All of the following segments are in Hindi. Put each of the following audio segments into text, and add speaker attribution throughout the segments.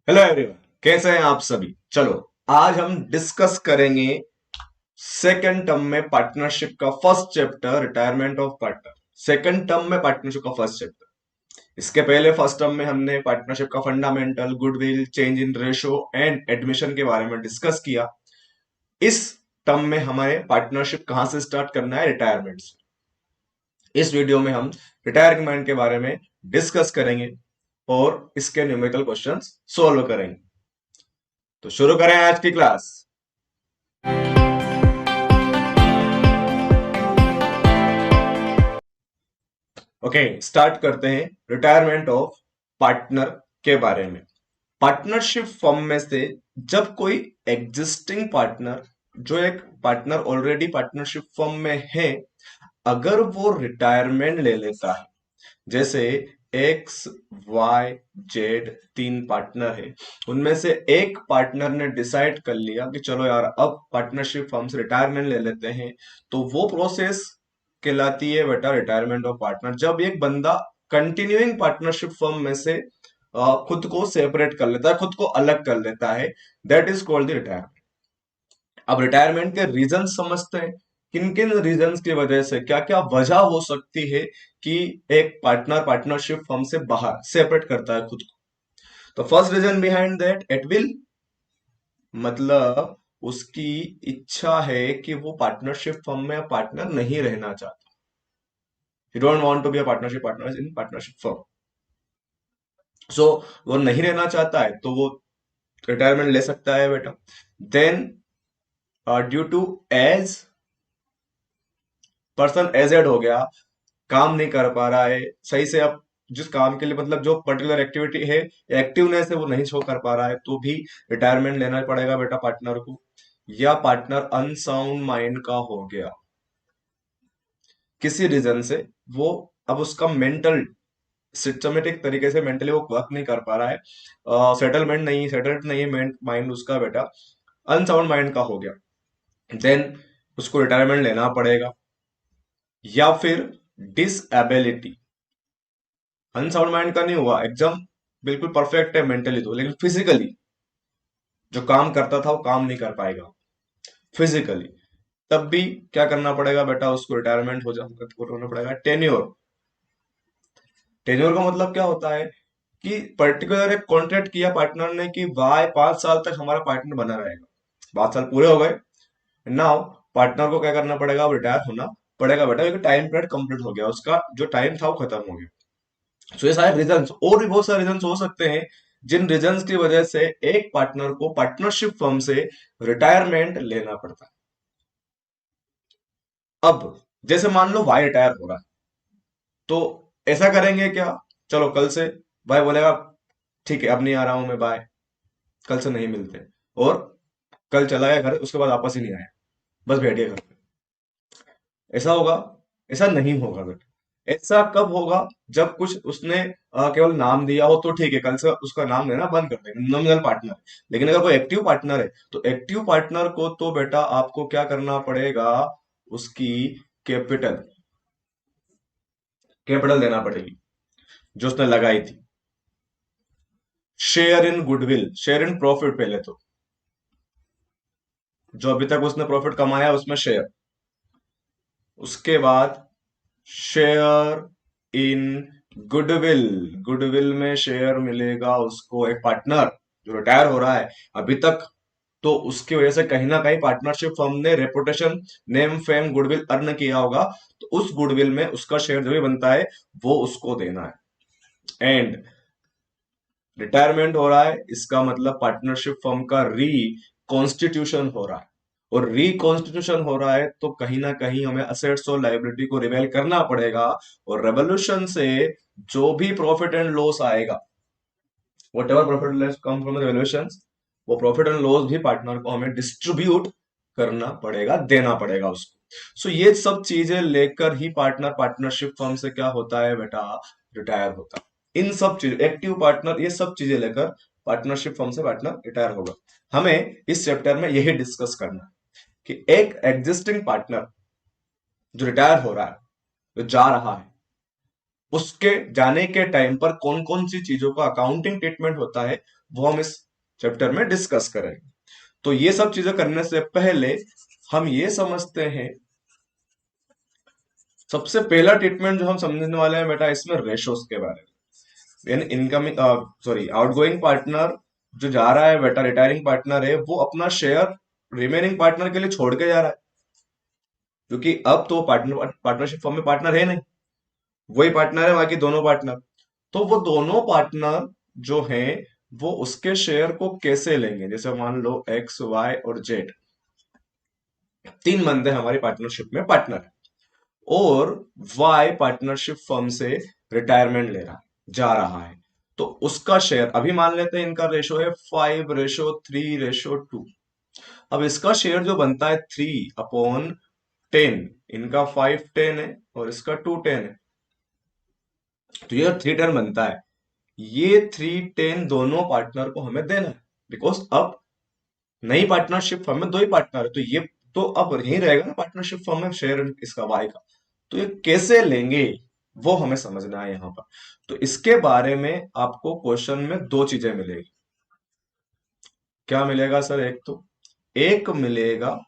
Speaker 1: हेलो एवरीवन, कैसे हैं आप सभी। चलो, आज हम डिस्कस करेंगे सेकंड टर्म में पार्टनरशिप का first chapter, retirement of partner. Second term में पार्टनरशिप का फर्स्ट चैप्टर। इसके पहले फर्स्ट टर्म में हमने पार्टनरशिप का fundamental, goodwill, change in ratio and admission के बारे में डिस्कस किया। इस टर्म में हमें पार्टनरशिप कहां से स्टार्ट करना है? रिटायरमेंट से। इस वीडियो में हम रिटायरमेंट के बारे में डिस्कस करेंगे और इसके न्यूमेरिकल क्वेश्चंस सॉल्व करेंगे। तो शुरू करें आज की क्लास। ओके, स्टार्ट करते हैं रिटायरमेंट ऑफ पार्टनर के बारे में। पार्टनरशिप फॉर्म में से जब कोई एग्जिस्टिंग पार्टनर, जो एक पार्टनर ऑलरेडी पार्टनरशिप फॉर्म में है, अगर वो रिटायरमेंट ले लेता है, जैसे एक्स वाई जेड तीन पार्टनर है, उनमें से एक पार्टनर ने डिसाइड कर लिया कि चलो यार अब पार्टनरशिप फर्म से रिटायरमेंट ले लेते हैं, तो वो प्रोसेस कहलाती है बेटा रिटायरमेंट ऑफ पार्टनर। जब एक बंदा कंटिन्यूइंग पार्टनरशिप फर्म में से खुद को सेपरेट कर लेता है, खुद को अलग कर लेता है, that is called the retirement. अब रिटायरमेंट के रीजन समझते हैं। किन किन रीजंस की वजह से, क्या क्या वजह हो सकती है कि एक पार्टनर पार्टनरशिप फर्म से बाहर सेपरेट करता है खुद को। तो first reason behind that, at will, मतलब उसकी इच्छा है कि वो पार्टनरशिप फर्म में पार्टनर नहीं रहना चाहता। He don't want to be a partnership partner in partnership firm. So वो नहीं रहना चाहता है तो वो रिटायरमेंट ले सकता है बेटा। Then due to age, person aged हो गया, काम नहीं कर पा रहा है सही से। अब जिस काम के लिए, मतलब जो पर्टिकुलर एक्टिविटी है, एक्टिवनेस है, वो नहीं शो कर पा रहा है, तो भी रिटायरमेंट लेना पड़ेगा बेटा पार्टनर को। या पार्टनर अनसाउंड माइंड का हो गया, किसी रीजन से वो, अब उसका मेंटल, सिस्टमेटिक तरीके से मेंटली वो वर्क नहीं कर पा रहा है, सेटल्ड नहीं है माइंड उसका बेटा, अनसाउंड माइंड का हो गया, देन उसको रिटायरमेंट लेना पड़ेगा। या फिर डिसएबिलिटी, अनसाउंड माइंड का नहीं हुआ, एकदम बिल्कुल परफेक्ट है मेंटली तो, लेकिन फिजिकली जो काम करता था वो काम नहीं कर पाएगा फिजिकली, तब भी क्या करना पड़ेगा बेटा, उसको रिटायरमेंट होना पड़ेगा। टेन्योर, टेन्योर का मतलब क्या होता है कि पर्टिकुलर एक कॉन्ट्रैक्ट किया पार्टनर ने कि वाई 5 साल तक हमारा पार्टनर बना रहेगा। 5 साल पूरे हो गए, नाउ पार्टनर को क्या करना पड़ेगा, अब रिटायर होना पड़ेगा बेटा, क्योंकि टाइम पीरियड कंप्लीट हो गया, उसका जो टाइम था वो खत्म हो गया। सो ये सारे रीजंस, और भी बहुत सारे रीजंस हो सकते हैं जिन रीजंस की वजह से एक पार्टनर को पार्टनरशिप फर्म से रिटायरमेंट लेना पड़ता है। अब जैसे मान लो भाई रिटायर हो रहा है, तो ऐसा करेंगे क्या, चलो कल से भाई बोलेगा ठीक है अब नहीं आ रहा हूं मैं, बाय, कल से नहीं मिलते, और कल चला गया घर, उसके बाद वापस ही नहीं आया, बस बैठ गया घर पे। ऐसा होगा? ऐसा नहीं होगा बेटा। ऐसा कब होगा, जब कुछ उसने केवल नाम दिया हो तो ठीक है, कल से उसका नाम लेना बंद कर देंगे, नॉमिनल पार्टनर। लेकिन अगर कोई एक्टिव पार्टनर है, तो एक्टिव पार्टनर को तो बेटा आपको क्या करना पड़ेगा, उसकी कैपिटल, कैपिटल देना पड़ेगी जो उसने लगाई थी। Share in goodwill, share in profit, पहले तो जो अभी तक उसने प्रॉफिट कमाया उसमें शेयर, उसके बाद शेयर इन गुडविल, गुडविल में शेयर मिलेगा उसको, एक पार्टनर जो रिटायर हो रहा है अभी तक, तो उसकी वजह से कहीं ना कहीं पार्टनरशिप फर्म ने reputation, name fame, goodwill earn किया होगा, तो उस गुडविल में उसका शेयर जो भी बनता है वो उसको देना है। एंड रिटायरमेंट हो रहा है, इसका मतलब पार्टनरशिप फर्म का री कॉन्स्टिट्यूशन हो रहा है, और रिकॉन्स्टिट्यूशन हो रहा है तो कहीं ना कहीं हमें असेट्स और लाइबिलिटी को रिवेल करना पड़ेगा, और रेवोल्यूशन से जो भी प्रॉफिट एंड लॉस आएगा, what ever profit loss come from revolution, वो प्रॉफिट एंड लॉस भी पार्टनर को हमें डिस्ट्रीब्यूट करना पड़ेगा, देना पड़ेगा उसको। सो ये सब चीजें लेकर ही पार्टनर पार्टनरशिप फर्म से क्या होता है बेटा, रिटायर होता है। इन सब चीज, एक्टिव पार्टनर, ये सब चीजें लेकर पार्टनरशिप फर्म से पार्टनर रिटायर होगा। हमें इस चैप्टर में यही डिस्कस करना है कि एक एग्जिस्टिंग पार्टनर जो रिटायर हो रहा है, जो जा रहा है, उसके जाने के टाइम पर कौन कौन सी चीजों का अकाउंटिंग ट्रीटमेंट होता है, वो हम इस चैप्टर में डिस्कस करेंगे। तो ये सब चीजें करने से पहले हम ये समझते हैं, सबसे पहला ट्रीटमेंट जो हम समझने वाले हैं बेटा इसमें रेशोस के बारे में। यानी इनकमिंग सॉरी आउटगोइंग पार्टनर जो जा रहा है बेटा, रिटायरिंग पार्टनर है, वो अपना शेयर रिमेनिंग पार्टनर के लिए छोड़ के जा रहा है, क्योंकि अब तो पार्टनरशिप फॉर्म में पार्टनर है नहीं, वही पार्टनर है बाकी दोनों पार्टनर। तो वो दोनों पार्टनर जो हैं वो उसके शेयर को कैसे लेंगे? जैसे मान लो एक्स वाई और जेड, तीन बंदे हमारी पार्टनरशिप में पार्टनर है, और वाई पार्टनरशिप फर्म से रिटायरमेंट ले रहा है, जा रहा है। तो उसका शेयर अभी मान लेते हैं इनका रेशो है 5:3:2। अब इसका शेयर जो बनता है 3/10, इनका 5/10 है और इसका 2/10 है। तो ये 3/10 बनता है, ये 3/10 दोनों पार्टनर को हमें देना है, बिकॉज अब नई पार्टनरशिप फर्म में दो ही पार्टनर है, तो ये तो अब यही रहेगा ना पार्टनरशिप फर्म में शेयर इसका वाई का। तो ये कैसे लेंगे वो हमें समझना है यहां पर। तो इसके बारे में आपको क्वेश्चन में दो चीजें मिलेगी। क्या मिलेगा सर? एक तो एक मिलेगा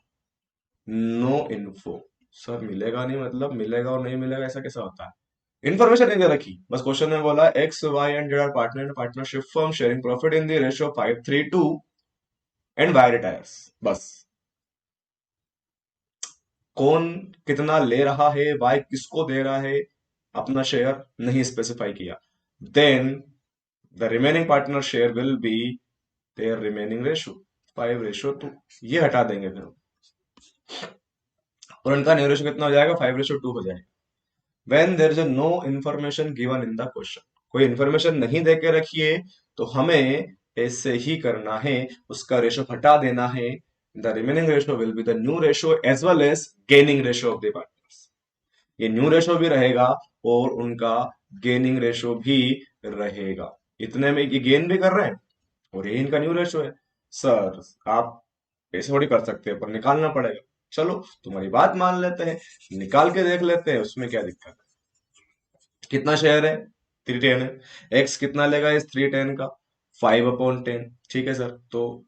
Speaker 1: नो इन्फो। सर मिलेगा नहीं मतलब मिलेगा और नहीं मिलेगा ऐसा कैसा होता है? इन्फॉर्मेशन नहीं दे रखी, बस क्वेश्चन में बोला X Y and Z are partner in partnership firm sharing profit in the ratio 5:3:2 and Y retires, बस। कौन कितना ले रहा है, वाई किसको दे रहा है, अपना शेयर नहीं स्पेसिफाई किया। Then the remaining partner share will be their remaining ratio 5:2। ये हटा देंगे फिर, और उनका न्यू रेशो कितना हो जाएगा? 5:2 हो जाएगा। When there is no information given in the question, कोई इन्फॉर्मेशन नहीं दे के रखिए तो हमें ऐसे ही करना है, उसका रेशो हटा देना है। The remaining ratio will be the new ratio as well as gaining ratio of the partners. ये न्यू रेशो भी रहेगा और उनका गेनिंग रेशो भी रहेगा। इतने में ये गेन भी कर रहे हैं और ये इनका न्यू रेशो है। सर आप ऐसे थोड़ी कर सकते हैं, पर निकालना पड़ेगा। चलो तुम्हारी बात मान लेते हैं, निकाल के देख लेते हैं, उसमें क्या दिक्कत है। कितना शेयर है? 3/10 है। एक्स कितना लेगा इस 3/10 का? 5/10। ठीक है सर, तो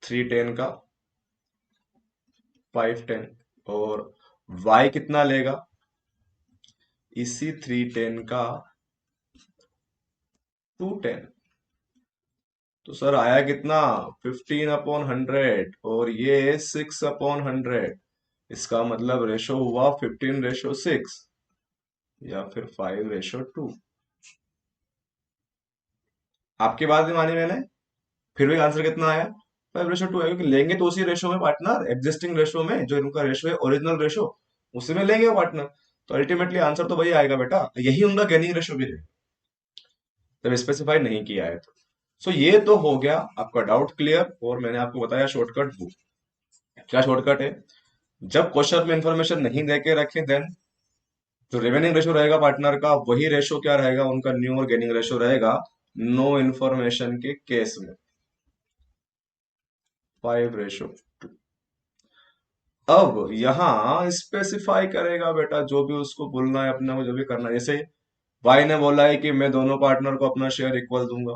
Speaker 1: 3/10 का 5/10, और वाई कितना लेगा इसी 3/10 का 2/10। तो सर आया कितना? 15/100, और ये 6/100। इसका मतलब रेशो हुआ 15:6 या फिर 5:2। आपकी बात भी मानी मैंने, फिर भी आंसर कितना आया? 5:2 है, क्योंकि लेंगे तो उसी रेशो में पार्टनर, एग्जिस्टिंग रेशो में, जो इनका रेशो है ओरिजिनल रेशो, उसी में लेंगे वो पार्टनर। तो अल्टीमेटली आंसर तो वही आएगा बेटा, यही उनका गेनिंग रेशो भी है, जब स्पेसिफाई नहीं किया है तो। सो ये तो हो गया आपका डाउट क्लियर, और मैंने आपको बताया शॉर्टकट वो। क्या शॉर्टकट है? जब क्वेश्चन में इंफॉर्मेशन नहीं दे के रखे, देन जो रिमेनिंग रेशो रहेगा पार्टनर का, वही रेशो क्या रहेगा उनका? न्यू और गेनिंग रेशो रहेगा, नो इन्फॉर्मेशन के केस में 5:2। अब यहां स्पेसिफाई करेगा बेटा जो भी उसको बोलना है, अपने को जो भी करना है। जैसे वाई ने बोला है कि मैं दोनों पार्टनर को अपना शेयर इक्वल दूंगा,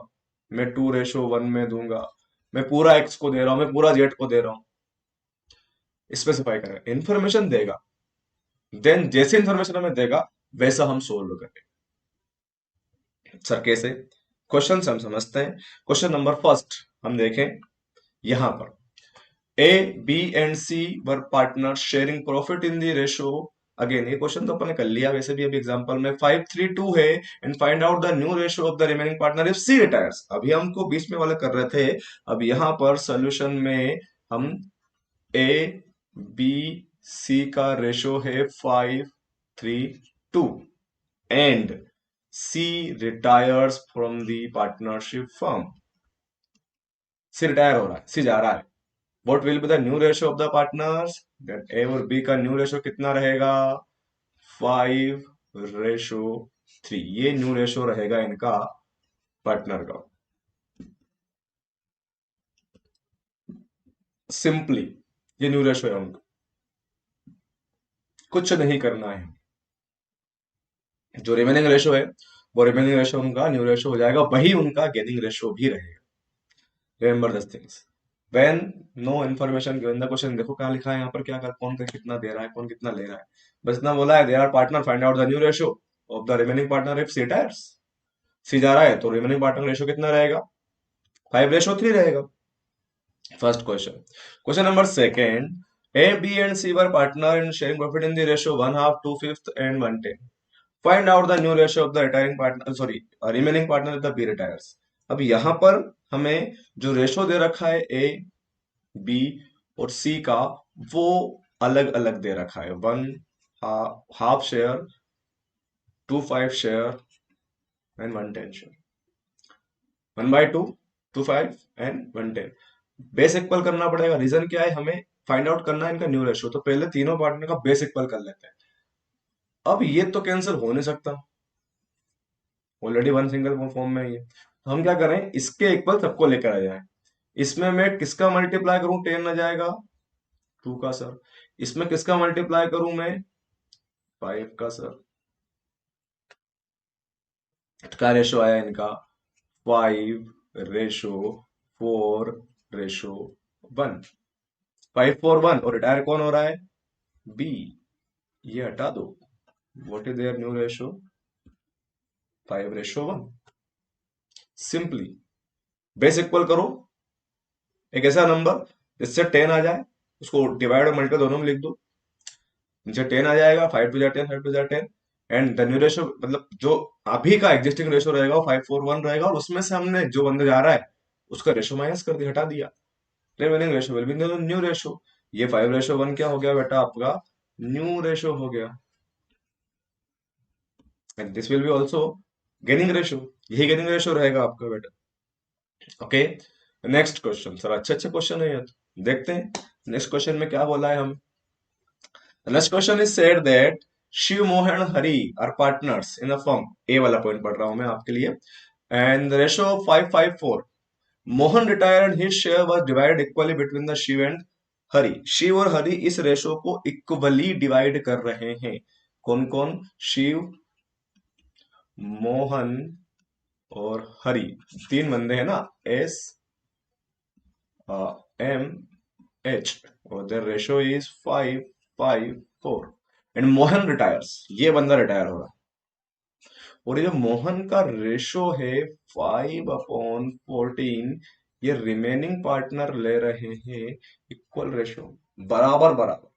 Speaker 1: मैं 2:1 में दूंगा, मैं पूरा एक्स को दे रहा हूं, मैं पूरा जेड को दे रहा हूं। स्पेसिफाई करेगा, इन्फॉर्मेशन देगा, देन जैसे इन्फॉर्मेशन हमें देगा वैसा हम सोल्व करेंगे। सर कैसे? क्वेश्चन हम समझते हैं। क्वेश्चन नंबर फर्स्ट हम देखें यहां पर, A B and C were partner sharing profit in the ratio. Again ये क्वेश्चन तो अपने कर लिया वैसे भी अभी एग्जांपल में, 5:3:2 है, and find out the new ratio of the remaining partner if C retires. अभी हमको बीच में वाला कर रहे थे, अब यहां पर सोल्यूशन में हम ए बी सी का रेशो है 5:3:2, and C retires from the partnership firm. C retire हो रहा है, सी जा रहा है। What will be the new ratio of the partners? Then A और B का न्यू रेशो कितना रहेगा? 5:3। ये न्यू रेशो रहेगा इनका पार्टनर का। सिंपली ये न्यू रेशो है उनका, कुछ नहीं करना है। जो रिमेनिंग रेशो है वो रिमेनिंग रेशो उनका न्यू रेशो हो जाएगा, वही उनका गेनिंग रेशो भी रहेगा। Remember this things when no information given the question. देखो क्या लिखा है यहाँ पर, क्या कर, कौन का कितना दे रहा है, कौन कितना ले रहा है, बस इतना बोला है, they are partner, find out the new ratio of the remaining partner if C retires. C जा रहा है तो रिमेनिंग पार्टनर रेशो कितना रहेगा, 5:3 रहेगा। First question. Question number second, A B and C were partner in sharing profit in the ratio 1/2, 2/5 and 1/10। Find out the new ratio of the retiring partner, sorry remaining partner the B retires. अब यहां पर हमें जो रेशो दे रखा है ए बी और सी का, वो अलग अलग दे रखा है, 1/2 share, 2/5 share and 1/10 share. 1/2, 2/5 and 1/10। Base equal करना पड़ेगा। रीजन क्या है, हमें फाइंड आउट करना है इनका न्यू रेशियो, तो पहले तीनों पार्टनर का बेस इक्वल कर लेते हैं। अब ये तो कैंसिल हो नहीं सकता, ऑलरेडी वन सिंगल फॉर्म में ही है, तो हम क्या करें, इसके इक्वल सबको लेकर आ जाए। इसमें मैं किसका मल्टीप्लाई करूं, 10 आ जाएगा, 2 का सर। इसमें किसका मल्टीप्लाई करूं मैं, 5 का सर। क्या रेशो आया इनका, 5:4:1। 5:4:1, और रिटायर कौन हो रहा है, बी। ये हटा दो। What is their new ratio, 5:1। Simply base equal करो एक ऐसा नंबर जिससे 10 आ जाए, उसको डिवाइड और मल्टीप्लाई दोनों में लिख दो, नीचे 10 आ जाएगा, 5 to 10, 5 to 10। And the new ratio, मतलब जो अभी का एग्जिस्टिंग रेशो रहेगा वो 5:4:1 रहेगा, और उसमें से हमने जो बंदा जा रहा है उसका रेशो माइनस कर दिया, हटा दिया। Remaining ratio will B new ratio. ये 5:1 क्या हो गया बेटा, आपका न्यू रेशो हो गया। And this will be also gaining ratio, यही गेनिंग रेशो रहेगा आपका बेटा। Okay, next question. सर अच्छे अच्छे क्वेश्चन है ये तो। देखते हैं नेक्स्ट क्वेश्चन में क्या बोला है हम। Next question is said that Shiv Mohan Hari are partners in a firm. A वाला पॉइंट पढ़ रहा हूं मैं आपके लिए। And ratio 5:5:4। Mohan retire and his share was divided equally between the Shiv and Hari. Shiv और हरी इस रेशो को इक्वली डिवाइड कर रहे हैं। कौन कौन, शिव, मोहन और हरी, तीन बंदे हैं ना, SMH, और their ratio is 5:5:4। And Mohan retires, ये बंदा रिटायर हो रहा है, और ये जो मोहन का रेशो है 5/14, ये रिमेनिंग पार्टनर ले रहे हैं इक्वल रेशो, बराबर बराबर।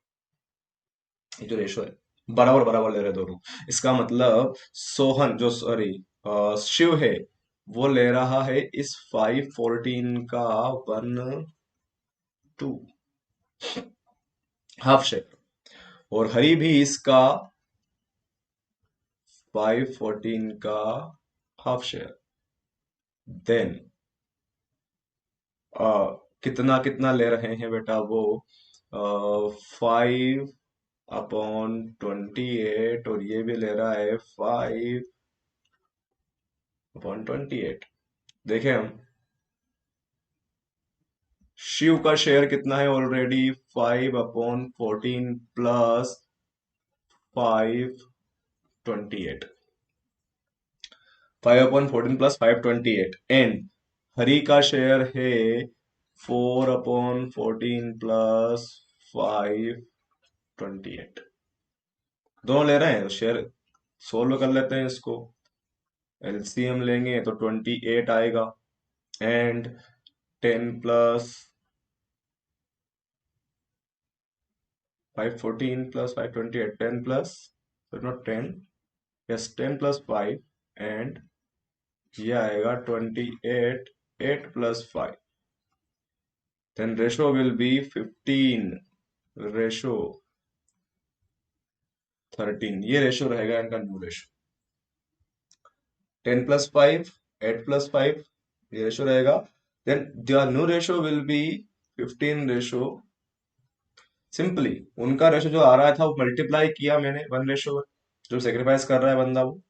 Speaker 1: ये जो रेशो है बराबर बराबर ले रहे हैं दोनों। इसका मतलब सोहन, जो सॉरी शिव है, वो ले रहा है इस 5:14 का 1/2 हाफ शेयर, और हरी भी इसका 5:14 का हाफ शेयर। देन कितना कितना ले रहे हैं बेटा वो, 5/28, और ये भी ले रहा है 5/28। देखें हम, शिव का शेयर कितना है ऑलरेडी, 5/14 प्लस 5/28, 5/14 प्लस 5/28। एंड हरी का शेयर है 4/14 प्लस 5/28। दोनों ले रहे हैं तो शेयर सोल्व कर लेते हैं इसको। एलसीएम लेंगे तो 28 आएगा, and 10 plus 5:14 plus 5/28, 10 plus, not 10, yes 10 plus 5, and ये आएगा 28, 8 plus 5। Then ratio will be 15 ratio 13। ये रेशो रहेगा इनका न्यू रेशो। 10 प्लस 5, 8 प्लस 5, ये रेशो रहेगा। Then the new ratio will be 15 ratio, simply उनका रेशो जो आ रहा था वो मल्टीप्लाई किया मैंने 1:1, जो सेक्रीफाइस कर रहा है बंदा वो,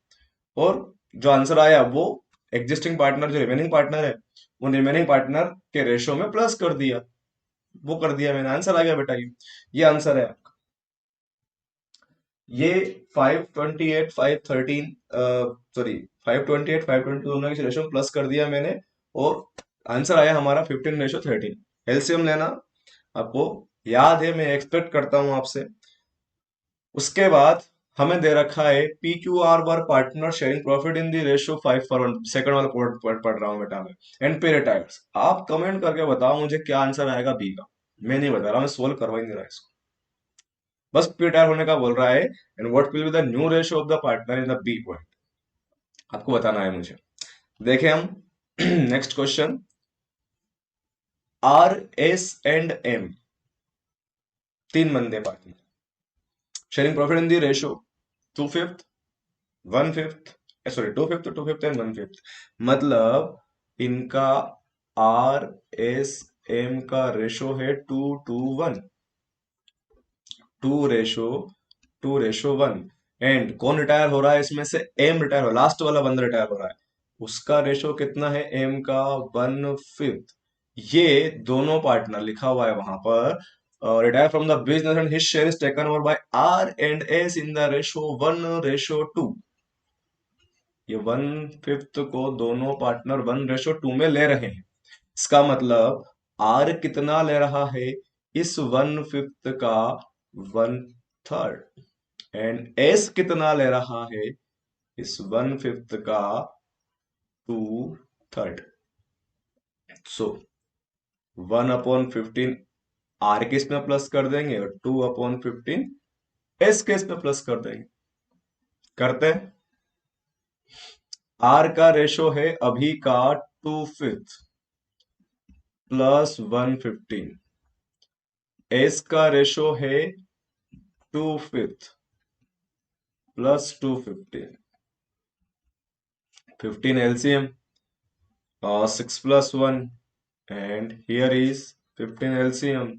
Speaker 1: और जो आंसर आया वो एग्जिस्टिंग पार्टनर, जो रिमेनिंग पार्टनर है, वो रिमेनिंग पार्टनर के रेशो में प्लस कर दिया, वो कर दिया मैंने, आंसर आ गया बेटा। ये आंसर है आपका। ये 528 513 सॉरी 528 522 दोनों की रेशो प्लस कर दिया मैंने, और आंसर आया हमारा 15:13। एलसीएम लेना आपको याद है, मैं एक्सपेक्ट करता हूं आपसे। उसके बाद हमें दे रखा है P Q R bar partner sharing profit in the ratio 5:1। Second वाला पढ़ रहा हूँ बेटा मैं। एंड पे रिटायर्स, आप कमेंट करके बताओ मुझे क्या आंसर आएगा बी का। मैं नहीं बता रहा, मैं सोल्व करवा ही नहीं रहा इसको, बस पे रिटायर होने का बोल रहा है। And what will be the new ratio of the partner in the B point, आपको बताना है मुझे। देखें हम next question. R S and M, तीन बंदे partner, sharing profit in the ratio 2/5 1/5, sorry 2/5 2/5 and 1/5। मतलब इनका आर एस एम का रेशो है 2:1, 2 टू रेशो 1। एंड कौन रिटायर हो रहा है इसमें से? एम रिटायर हो, लास्ट वाला बंदा रिटायर हो रहा है। उसका रेशो कितना है एम का? 1/5। ये दोनों पार्टनर लिखा हुआ है वहां पर, retire from the business and his share is taken over by R and S in the ratio 1:2। ये 1/5 को दोनों पार्टनर 1:2 में ले रहे हैं। इसका मतलब आर कितना ले रहा है इस 1/5 का? 1/3। एंड एस कितना ले रहा है इस 1/5 का? 2/3। सो 1/15 आर के इसमें प्लस कर देंगे और 2/15 एस के इसमें प्लस कर देंगे। करते हैं। आर का रेशो है अभी का 2/5 +1/15। एस का रेशो है 2/5 +2/15। 15 LCM, 6 + 1, and here is 15 LCM,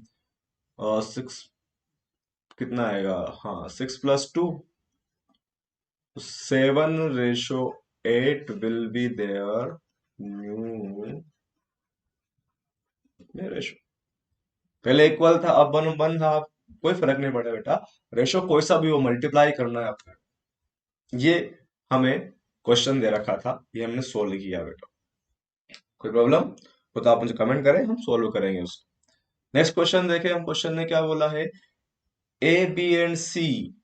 Speaker 1: 6 कितना आएगा? हाँ 6 + 2, 7:8 will be their new ratio. पहले इक्वल था, अब 1:1 था, कोई फर्क नहीं पड़ा बेटा। रेशो कोई सा भी हो, मल्टीप्लाई करना है आपका। ये हमें क्वेश्चन दे रखा था, ये हमने सोल्व किया बेटा। कोई प्रॉब्लम हो तो आप मुझे कमेंट करें, हम सोल्व करेंगे उसको। नेक्स्ट क्वेश्चन देखें हम। क्वेश्चन ने क्या बोला है? A B and C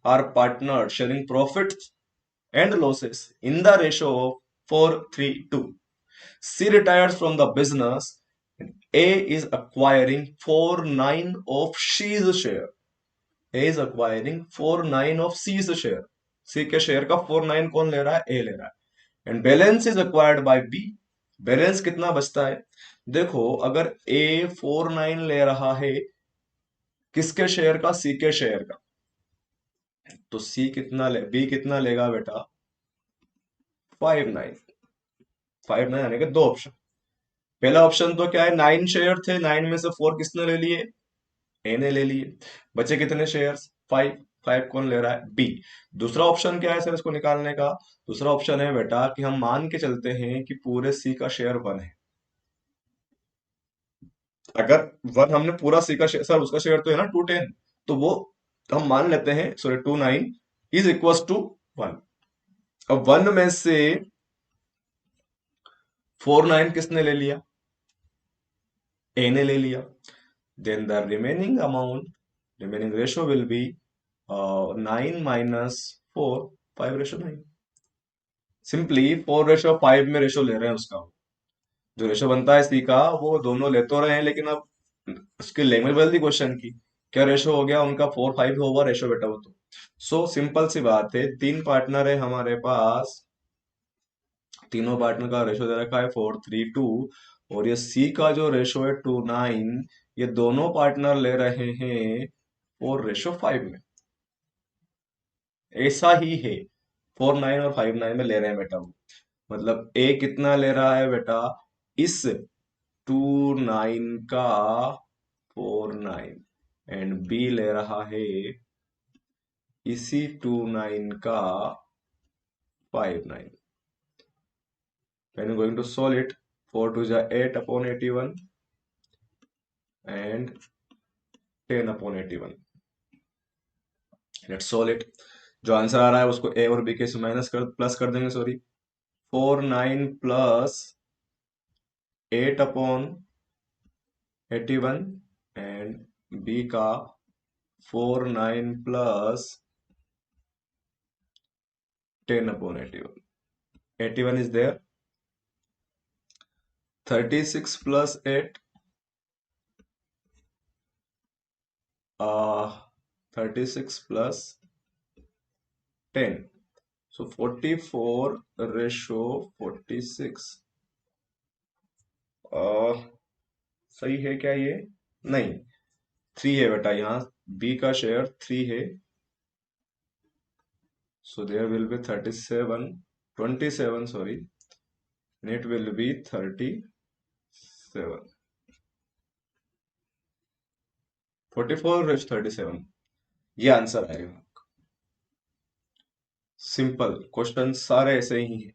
Speaker 1: are partner sharing profit and losses in the ratio of 4:3:2। C retires from the business, A is acquiring 4/9 of C's share. A is acquiring 4/9 of C's share. C के शेयर का 4/9 कौन ले रहा है? ए ले रहा है। And balance is acquired by B. Balance कितना बचता है? देखो, अगर ए 4/9 ले रहा है किसके शेयर का? सी के शेयर का। तो सी कितना ले, बी कितना लेगा बेटा? 5/9। 5/9 आने के दो ऑप्शन। पहला ऑप्शन तो क्या है, 9 शेयर थे, 9 में से 4 किसने ले लिए? ए ने ले लिए। बचे कितने शेयर्स? 5। 5 कौन ले रहा है? बी। दूसरा ऑप्शन क्या है सर इसको निकालने का? दूसरा ऑप्शन है बेटा कि हम मान के चलते हैं कि पूरे सी का शेयर 1 है। अगर 1 हमने पूरा सी का शेयर, सर उसका शेयर तो है ना 210, तो वो हम मान लेते हैं, सॉरी 2/9 इज इक्वल टू 1। अब 1 में से 4/9 किसने ले लिया? ए ने ले लिया। Then the remaining amount, remaining ratio will be 9 - 4, 5:9। Simply 4:5 में रेशो ले रहे हैं उसका। जो रेशो बनता है सी का वो दोनों ले तो रहे हैं, लेकिन अब उसकी लैंग्वेज बदल दी क्वेश्चन की। क्या रेशो हो गया उनका? 4:5 होगा रेशो बेटा वो तो। सो सिंपल सी बात है, तीन पार्टनर है हमारे पास, तीनों पार्टनर का रेशो दे रखा है 4:3:2, और ये सी का जो रेशो है 2:9, ये दोनों पार्टनर ले रहे हैं 4:5 में। ऐसा ही है, 4/9 और 5/9 में ले रहे हैं बेटा वो। मतलब ए कितना ले रहा है बेटा इस 2/9 का? 4/9। एंड बी ले रहा है इसी 2/9 का 5/9। when you're going to solve it, 4 2 जा 8/81 and 10/81। Let's solve it. जो आंसर आ रहा है उसको ए और बी के से माइनस कर प्लस कर देंगे, सॉरी। 49 प्लस 8/81 एंड बी का 49 plus 10/81। 81 is there, 36 plus 8, 36 plus 10, so 44/46। सही है क्या ये? नहीं, 3 है बेटा, यहाँ बी का शेयर 3 है, so there will be 37, 27, sorry, and it will be 37, 44/37, ये आंसर आएगा। सिंपल क्वेश्चन सारे ऐसे ही हैं।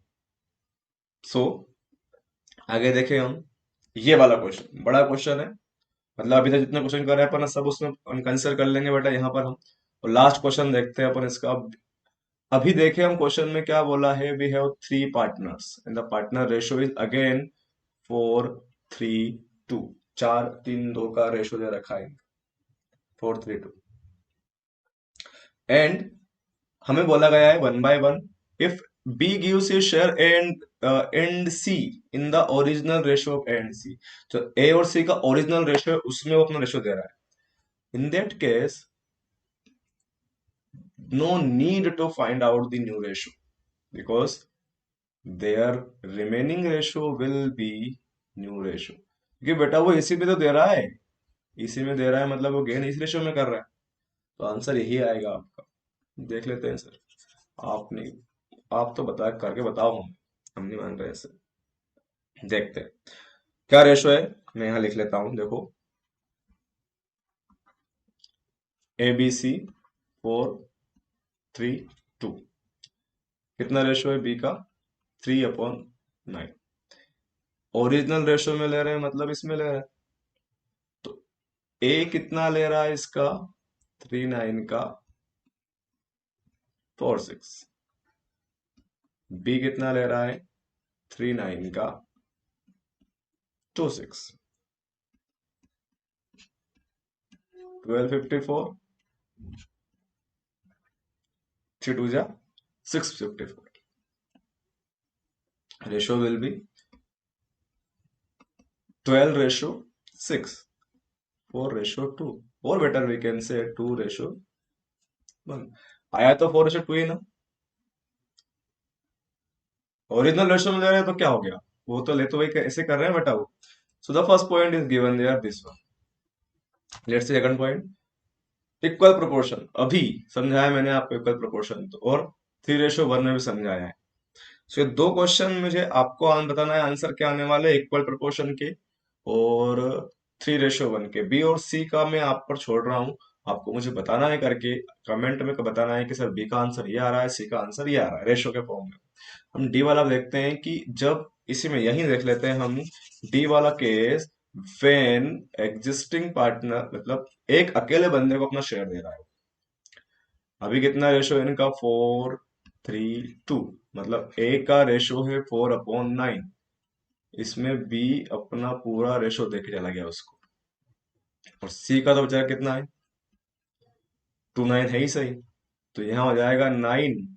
Speaker 1: सो आगे देखें हम, ये वाला क्वेश्चन बड़ा क्वेश्चन है, मतलब अभी तक जितने क्वेश्चन कर रहे हैं अपन सब उसमें कंसिडर कर लेंगे बेटा यहाँ पर हम। और लास्ट क्वेश्चन देखते हैं अपन इसका। अभी देखें हम क्वेश्चन में क्या बोला है, we have 3 partners and the partner ratio is again 4:3:2। 4:3:2 का रेशो दे रखा है, 4:3:2। एंड हमें बोला गया है 1/1 if B gives you share and C in the original ratio of A and C. तो ए और सी का ओरिजिनल रेशो है, उसमें वो अपना रेशो दे रहा है। In that case no need to find out the new ratio because their remaining ratio will be new ratio, क्योंकि बेटा वो इसी में तो दे रहा है, इसी में दे रहा है, मतलब वो गेन इस रेशो में कर रहा है, तो आंसर यही आएगा आपका। देख लेते हैं सर, आप नहीं, आप तो बता करके बताओ, हम नहीं मान रहे ऐसे। देखते हैं क्या रेशो है, मैं यहाँ लिख लेता हूं, देखो ABC 4:3:2, कितना रेशो है बी का? 3/9। ओरिजिनल रेशो में ले रहे हैं, मतलब इसमें ले रहे हैं, तो ए कितना ले रहा है इसका? 39 का 4/6। बी कितना ले रहा है? 39 का 2/6। 1254, 3 2 जा 654। रेशो विल बी 12/6, 4/2, और बेटर वी कैन से 2/1। आया तो 4/2 ही ना, ओरिजिनल रेशो में ले रहे हैं तो क्या हो गया, वो तो ले तो वही ऐसे कर रहे हैं बेटा वो। So the first point is given there, this one. Let's say second point, equal proportion. अभी समझाया मैंने आपको इक्वल प्रोपोर्शन, तो और 3/1 में भी समझाया है। सो ये दो क्वेश्चन मुझे आपको बताना है आंसर क्या आने वाले, इक्वल प्रोपोर्शन के और 3/1 के। बी और सी का मैं आप पर छोड़ रहा हूँ, आपको मुझे बताना है करके कमेंट में बताना है कि सर बी का आंसर ये आ रहा है, सी का आंसर ये आ रहा है, रेशो के फॉर्म में। हम डी वाला देखते हैं कि जब इसी में यही देख लेते हैं हम, डी वाला केस, व्हेन एग्जिस्टिंग पार्टनर, मतलब एक अकेले बंदे को अपना शेयर दे रहा है। अभी कितना रेशो है इनका? 4:3:2, मतलब ए का रेशो है 4/9। इसमें बी अपना पूरा रेशो देके चला गया उसको, और सी का तो बेचारा कितना है? 29 है ही सही, तो यहाँ हो जाएगा 9,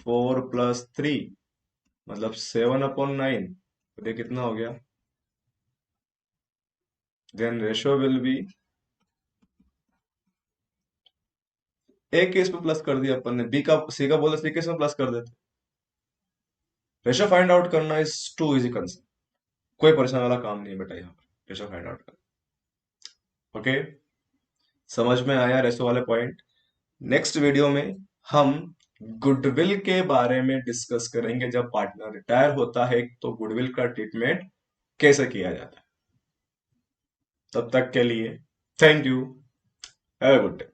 Speaker 1: 4+3, मतलब 7/9। तो ये कितना हो गया? देन रेशो विल बी, एक केस में प्लस कर दिया अपन ने, बी का सी का बोला, सी केस में प्लस कर देते। रेशो फाइंड आउट करना इज टू इजी कंसेप्ट, कोई परेशान वाला काम नहीं है बेटा यहाँ पर रेशो फाइंड आउट करना। ओके, समझ में आया रेशो वाले पॉइंट? नेक्स्ट वीडियो में हम गुडविल के बारे में डिस्कस करेंगे। जब पार्टनर रिटायर होता है तो गुडविल का ट्रीटमेंट कैसे किया जाता है। तब तक के लिए thank you, have a good day.